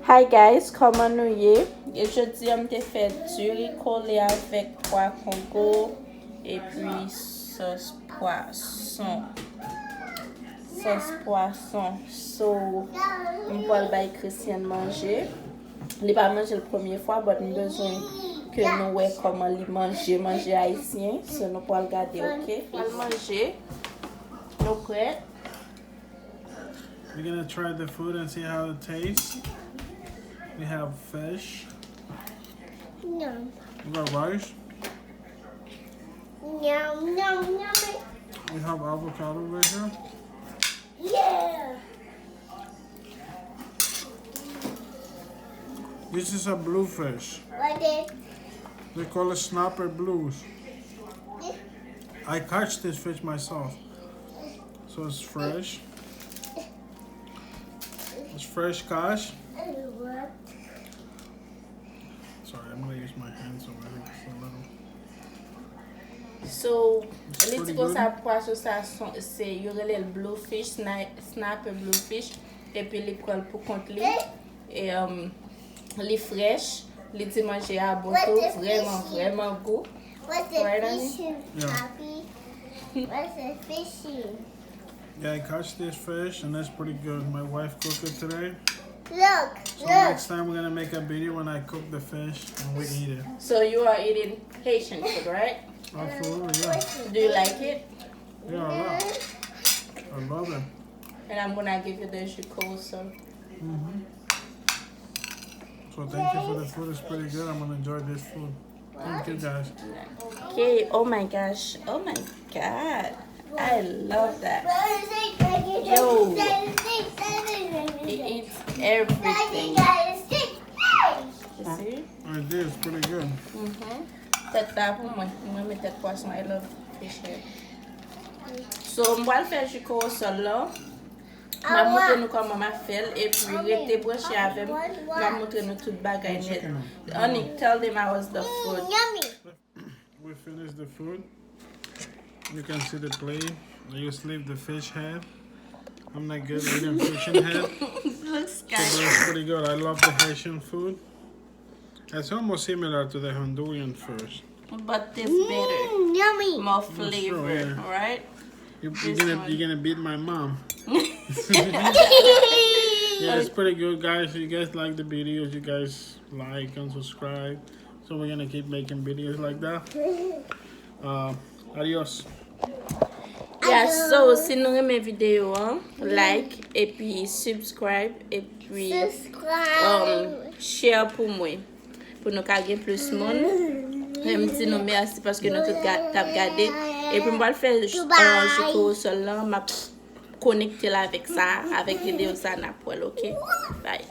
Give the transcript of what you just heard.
Hi guys, comment nous y? Et je dis on te fait Duri Kole avec 3 Kongo et puis sauce poisson. Sos Pwason. So, on va le Christian manger. Il n'a pas mangé la première fois, mais nous avons besoin que nous voyons comment il manger haïtien. So, nous pouvons regarder, ok? On va manger. Nous prêts? We're gonna try the food and see how it tastes. We have fish. No. We got rice. No. We have avocado right here. Yeah. This is a bluefish. What is They call it snapper blues. this? I catch this fish myself. So it's fresh. It's fresh catch. What? Sorry, I'm gonna use my hands over here just a little. So, It's les pretty petits good. ça poisson ça c'est y aurait le bluefish, snapper bluefish et puis les prendre pour compte les et les fraîches, les dit manger à boto vraiment goût. What's the Right, Annie? fishing, Yeah. Papi? What's the fishing? Yeah, I catch this fish and that's pretty good. My wife cooked it today. Look. So next time we're gonna make a video when I cook the fish and we eat it. So you are eating Haitian food, right? Absolutely, yeah. Do you like it? Yeah, I love it. And I'm gonna give you the chícharos. So. So thank you for the food. It's pretty good. I'm gonna enjoy this food. Thank you guys. Okay, oh my gosh, oh my god, I love that. Yo. He eats everything. You see? I did. It's pretty good. Tête là pour moi, moi mes têtes poisson, I love fish head. So, on va le faire jusqu'au sol là. Je vais montrer nous comment on fait et puis rester branché avec moi. Je vais montrer nous tout bagay net. Honey, tell them how was the food. Yummy. We finished the food. You can see the plate. I just leave the fish head. I'm not good at eating fish head. Looks So good. it's pretty good. I love the Haitian food. It's almost similar to the Honduran fish. But this better. Yummy. More true, flavor, yeah. alright? You're This gonna one. you're gonna beat my mom. Yeah, it's pretty good, guys. If you guys like the videos, you guys like and subscribe. So we're gonna keep making videos like that. Adios. Yeah, so si nous aimez vidéo, like et puis subscribe et puis Subscribe. share pour moi. Pour nous gagner plus monde. Même si nous merci parce que nous tout t'as regardé. Et puis moi le faire jusqu'au sol là, m'a connecté là avec ça, avec vidéo ça n'a pas, ok? Bye.